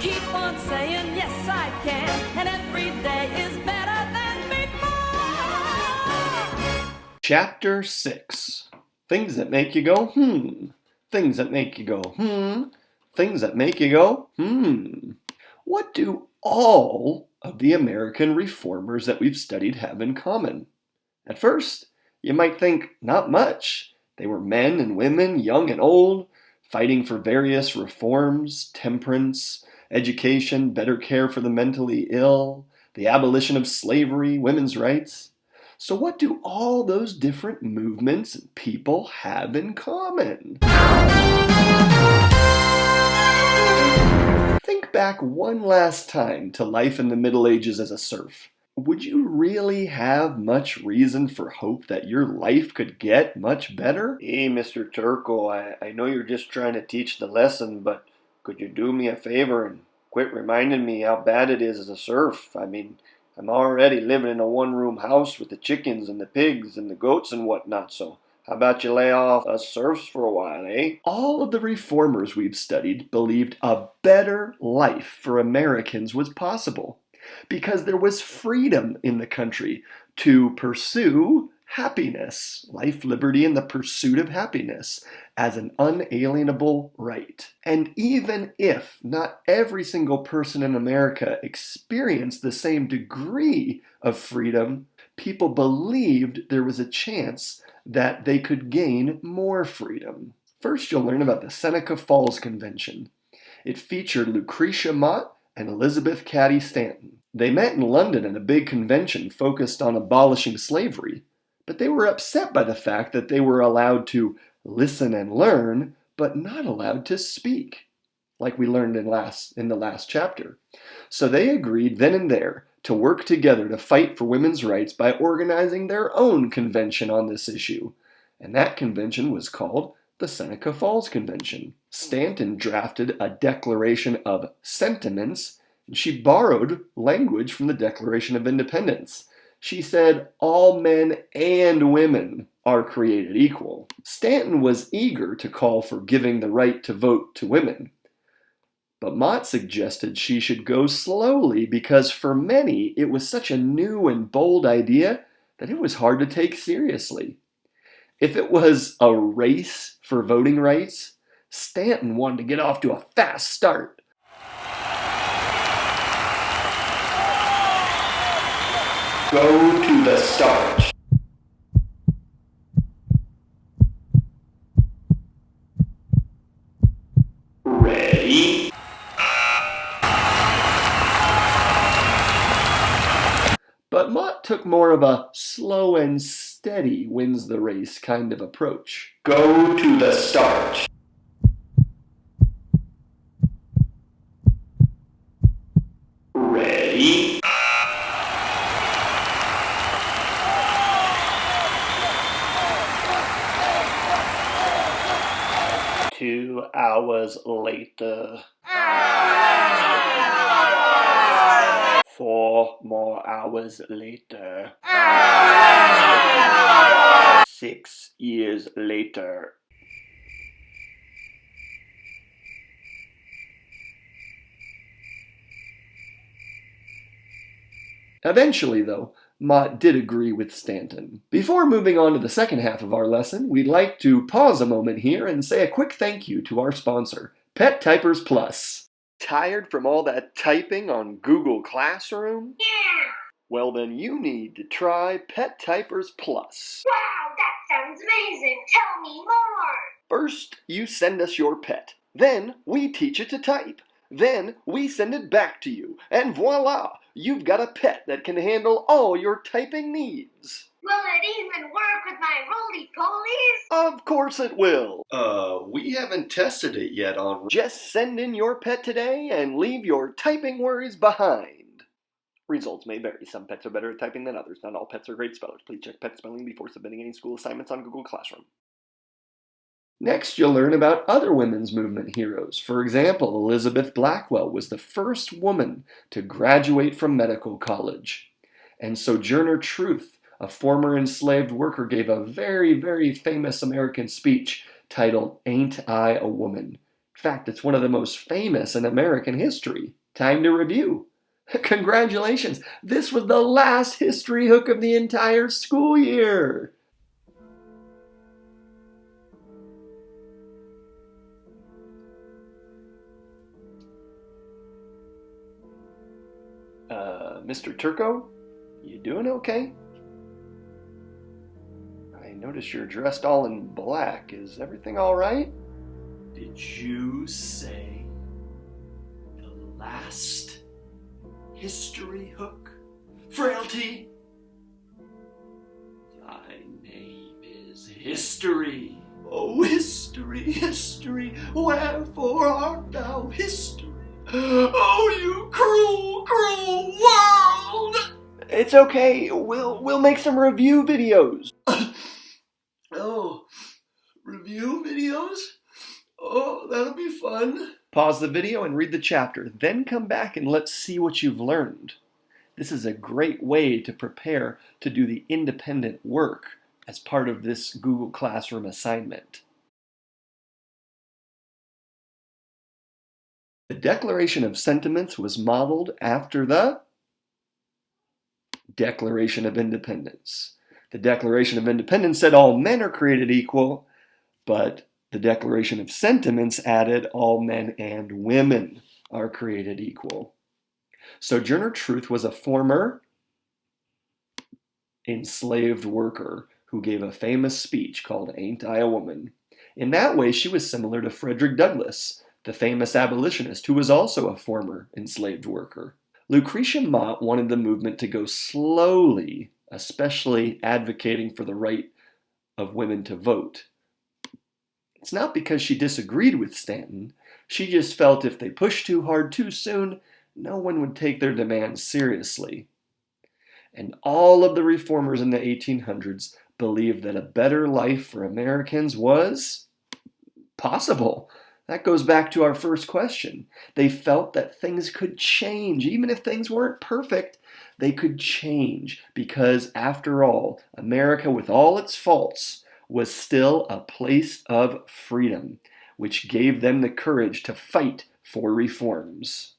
Keep on saying, yes, I can, and every day is better than before. Chapter 6. Things that make you go, Things that make you go, Things that make you go, What do all of the American reformers that we've studied have in common? At first, you might think not much. They were men and women, young and old, fighting for various reforms, temperance, education, better care for the mentally ill, the abolition of slavery, women's rights. So what do all those different movements and people have in common? Think back one last time to life in the Middle Ages as a serf. Would you really have much reason for hope that your life could get much better? Hey, Mr. Turco, I know you're just trying to teach the lesson, but could you do me a favor and quit reminding me how bad it is as a serf? I mean, I'm already living in a one-room house with the chickens and the pigs and the goats and whatnot, so how about you lay off us serfs for a while, eh? All of the reformers we've studied believed a better life for Americans was possible because there was freedom in the country to pursue happiness, life, liberty, and the pursuit of happiness as an unalienable right. And even if not every single person in America experienced the same degree of freedom, people believed there was a chance that they could gain more freedom. First, you'll learn about the Seneca Falls Convention. It featured Lucretia Mott and Elizabeth Cady Stanton. They met in London at a big convention focused on abolishing slavery, but they were upset by the fact that they were allowed to listen and learn, but not allowed to speak, like we learned in the last chapter. So they agreed then and there to work together to fight for women's rights by organizing their own convention on this issue. And that convention was called the Seneca Falls Convention. Stanton drafted a Declaration of Sentiments, and she borrowed language from the Declaration of Independence. She said, all men and women are created equal. Stanton was eager to call for giving the right to vote to women. But Mott suggested she should go slowly because for many it was such a new and bold idea that it was hard to take seriously. If it was a race for voting rights, Stanton wanted to get off to a fast start. Go to the start. Ready? But Mott took more of a slow and steady wins the race kind of approach. Go to the start. Ready? 2 hours later. 4 more hours later. 6 years later. Eventually, though, Mott did agree with Stanton. Before moving on to the second half of our lesson, we'd like to pause a moment here and say a quick thank you to our sponsor, Pet Typers Plus. Tired from all that typing on Google Classroom? Yeah! Well, then you need to try Pet Typers Plus. Wow, that sounds amazing! Tell me more! First, you send us your pet. Then, we teach it to type. Then, we send it back to you. And voila! You've got a pet that can handle all your typing needs. Will it even work with my roly-polies? Of course it will. We haven't tested it yet on... Just send in your pet today and leave your typing worries behind. Results may vary. Some pets are better at typing than others. Not all pets are great spellers. Please check pet spelling before submitting any school assignments on Google Classroom. Next, you'll learn about other women's movement heroes. For example, Elizabeth Blackwell was the first woman to graduate from medical college. And Sojourner Truth, a former enslaved worker, gave a very, very famous American speech titled, "Ain't I a Woman?" In fact, it's one of the most famous in American history. Time to review. Congratulations! This was the last history hook of the entire school year! Mr. Turco, you doing okay? I notice you're dressed all in black. Is everything all right? Did you say the last history hook, Frailty? Thy name is History. Oh, history, history, wherefore art thou history? Oh, you cruel, cruel world! It's okay. We'll make some review videos. Oh, review videos? Oh, that'll be fun. Pause the video and read the chapter, then come back and let's see what you've learned. This is a great way to prepare to do the independent work as part of this Google Classroom assignment. The Declaration of Sentiments was modeled after the Declaration of Independence. The Declaration of Independence said all men are created equal, but the Declaration of Sentiments added all men and women are created equal. Sojourner Truth was a former enslaved worker who gave a famous speech called Ain't I a Woman? In that way, she was similar to Frederick Douglass, the famous abolitionist who was also a former enslaved worker. Lucretia Mott wanted the movement to go slowly, especially advocating for the right of women to vote. It's not because she disagreed with Stanton. She just felt if they pushed too hard too soon, no one would take their demands seriously. And all of the reformers in the 1800s believed that a better life for Americans was possible. That goes back to our first question. They felt that things could change. Even if things weren't perfect, they could change because, after all, America, with all its faults, was still a place of freedom, which gave them the courage to fight for reforms.